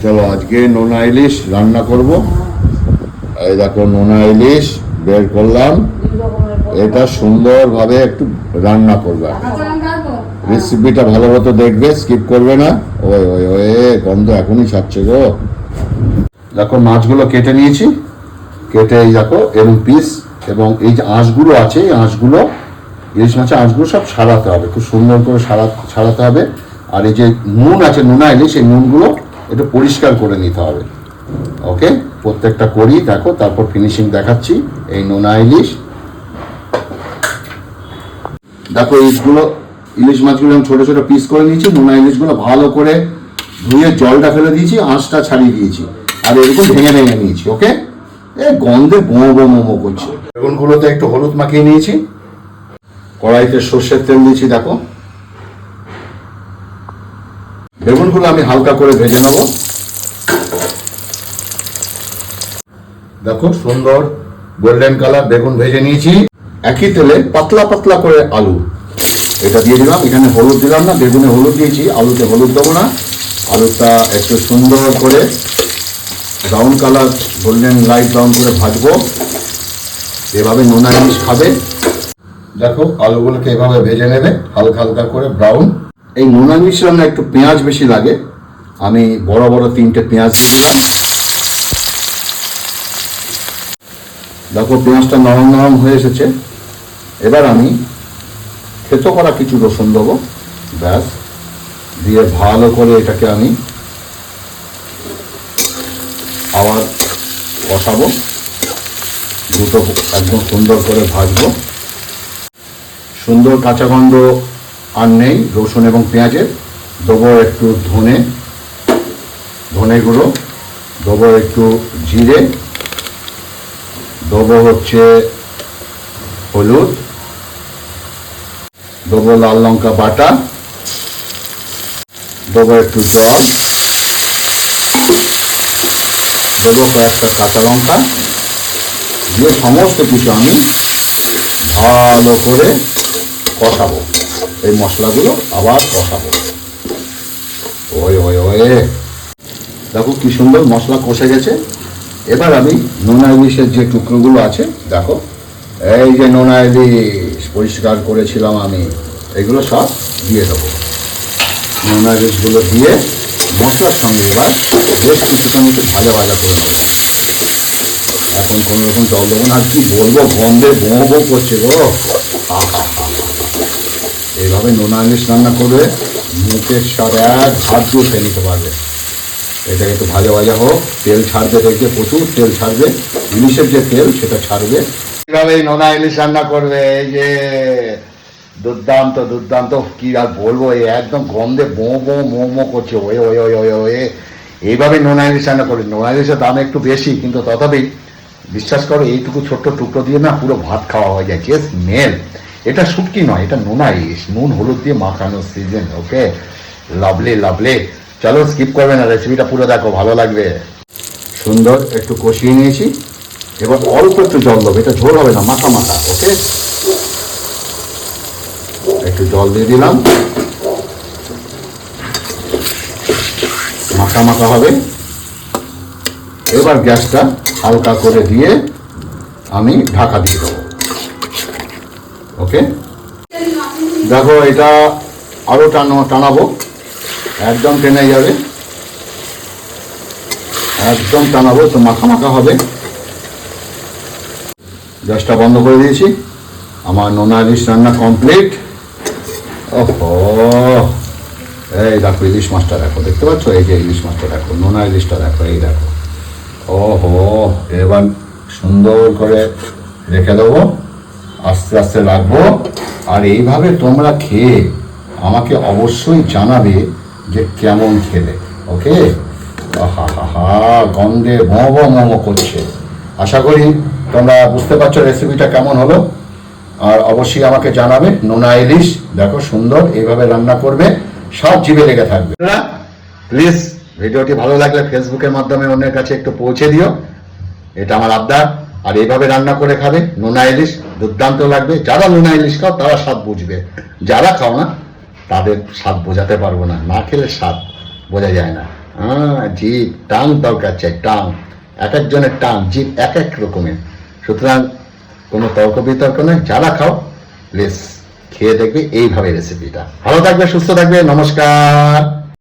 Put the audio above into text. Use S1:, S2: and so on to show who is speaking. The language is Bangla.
S1: চলো আজকে নোনা ইলিশ রান্না করব। এই দেখো নোনা ইলিশ বের করলাম, এটা সুন্দরভাবে একটু রান্না করবে। রেসিপিটা ভালো মতো দেখবে, স্কিপ করবে না। ওই ওই ওই গন্ধ এখনই ছাড়ছে গো। দেখো মাছগুলো কেটে নিয়েছি, কেটে এই দেখো এরকম পিস, এবং এই যে আঁশগুলো আছে এই আঁশগুলো, ইলিশ মাছের আঁশগুলো সব ছাড়াতে হবে, খুব সুন্দর করে ছাড়াতে হবে। আর এই যে নুন আছে নোনা ইলিশ, এই নুনগুলো একটু পরিষ্কার করে নিতে হবে। ওকে, প্রত্যেকটা করি দেখো, তারপর ফিনিশিং দেখাচ্ছি। এই নোনা ইলিশ দেখো, ইলিশ মাছগুলো আমি ছোট ছোট পিস করে নিয়েছি। নোনা ইলিশগুলো ভালো করে ধুয়ে জলটা ফেলে দিয়েছি, আঁশটা ছাড়িয়ে দিয়েছি, আর এরকম ভেঙে ভেঙে নিয়েছি। ওকে, গন্ধে মোমো করছে। বেগুনগুলোতে একটু হলুদ মাখিয়ে নিয়েছি, কড়াইতে সর্ষের তেল দিয়েছি। দেখো বেগুনগুলো আমি হালকা করে ভেজে নেব। দেখো সুন্দর গোল্ডেন কালার বেগুন ভেজে নিয়েছি। একই তেলে পাতলা পাতলা করে আলু এটা দিয়ে দিলাম। এখানে হলুদ দিলাম না, বেগুনে হলুদ দিয়েছি, আলুতে হলুদ দেবো না। আলুটা একটু সুন্দর করে brown colour, golden light brown করে ভাজবো। এভাবে নোনা ইলিশ খাবে। দেখো আলুগুলোকে এভাবে ভেজে নেবে হালকা হালকা করে ব্রাউন। এই নোনা ইলিশ রান্না একটু পেঁয়াজ বেশি লাগে, আমি বড় বড় 3টে পেঁয়াজ দিলাম। দেখো পেঁয়াজটা নরম নরম হয়ে এসেছে। এবার আমি থেতো করা কিছু রসুন দেবো, ব্যাস, দিয়ে ভালো করে এটাকে আমি আবার কষাবো, দুটো একদম সুন্দর করে ভাজবো। সুন্দর কাঁচা গন্ধ আর নেই রসুন এবং পেঁয়াজের। দেবো একটু ধনে গুঁড়ো, দেবো একটু জিরে, দেবো হচ্ছে হলুদ, দেবো লাল লঙ্কা বাটা, দেবো একটু জল, দেবো কয়েকটা কাঁচা লঙ্কা, দিয়ে সমস্ত কিছু আমি ভালো করে কষাবো। এই মশলাগুলো আবার কষাবো। ওই ওই ওই দেখো কি সুন্দর মশলা কষে গেছে। এবার আমি নোনা ইলিশের যে টুকরোগুলো আছে, দেখো এই যে নোনা ইলিশ পরিষ্কার করেছিলাম আমি, এগুলো সব দিয়ে দেবো। নোনা ইলিশগুলো দিয়ে মশলার সঙ্গে এবার বেশ কিছুখানি একটু ভাজা ভাজা করে নেবো। এখন কোনো রকম জল দেবো না। আর কি বলবো, গন্ধে বো করছে গো। এইভাবে নোনা ইলিশ রান্না করবে, মুখের স্বাদ এক হাত দিয়ে খেয়ে নিতে পারবে। এটাকে একটু ভাজা ভাজা হোক, তেল ছাড়বে, দেখবে প্রচুর তেল ছাড়বে, ইলিশের যে তেল সেটা ছাড়বে। এইভাবে নোনা ইলিশ রান্না করবে, এই যে দুর্দান্ত দুর্দান্ত, কি আর বলবো, এই একদম গন্ধে মোমো করছে। Way way way way way এইভাবে নোনা ইলিশ রান্না করবে। নোনা ইলিশের দাম একটু বেশি, কিন্তু তথাপি বিশ্বাস করো এইটুকু ছোট্ট টুকরো দিয়ে না পুরো ভাত খাওয়া হয়ে যায়। যে স্মেল, এটা শুটকি নয়, এটা নোনা ইলিশ, নুন হলুদ দিয়ে মাখানো সিজন। ওকে, লাভলি লাভলি। চলো স্কিপ করবে না, রেসিপিটা পুরো দেখো, ভালো লাগবে। সুন্দর একটু কষিয়ে নিয়েছি, এবার অল্প একটু জল দেবো, এটা ঝোল হবে না, মাখা মাখা। ওকে, একটু জল দিয়ে দিলাম, মাখা মাখা হবে। এবার গ্যাসটা হালকা করে দিয়ে আমি ঢাকা দিয়ে দেবো। ওকে, দেখো এটা আরো টানাবো, একদম টেনে যাবে, একদম টানাবো তো মাখা মাখা হবে। গ্যাসটা বন্ধ করে দিয়েছি, আমার নোনা ইলিশ রান্না কমপ্লিট। ওহো, এই দেখো ইলিশ মাছটা দেখো, দেখতে পাচ্ছ, এই যে ইলিশ মাছটা দেখো, নোনা ইলিশটা দেখো, এই দেখো। ওহো, এবার সুন্দর করে রেখে দেবো, আস্তে আস্তে রাখবো। আর এইভাবে তোমরা খেয়ে আমাকে অবশ্যই জানাবে যে কেমন খেলে। ওকে, হা হা হা, গন্ধে মোমো করছে। আশা করি তোমরা বুঝতে পারছো রেসিপিটা কেমন হলো, আর অবশ্যই আমাকে জানাবে। নোনা ইলিশ দেখো সুন্দর, এইভাবে রান্না করবে, সব জিভে লেগে থাকবে। প্লিজ ভিডিওটি ভালো লাগলে ফেসবুকের মাধ্যমে অন্যের কাছে একটু পৌঁছে দিও, এটা আমার আবদার। আর এইভাবে রান্না করে খাবে, নোনা ইলিশ দুর্দান্ত লাগবে। যারা নোনা ইলিশ খাও তারা স্বাদ বুঝবে, যারা খাও না তাদের স্বাদ বোঝাতে পারবো না, না খেলে স্বাদ বোঝা যায় না। হ্যাঁ, জিভ টাং দরকার চাই, টাং। এক একজনের টাং জিভ এক এক রকমের। সুতরাং কোনো তর্ক বিতর্ক নয়, যারা খাও প্লিজ খেয়ে দেখবে এইভাবে রেসিপিটা। ভালো থাকবে, সুস্থ থাকবে, নমস্কার।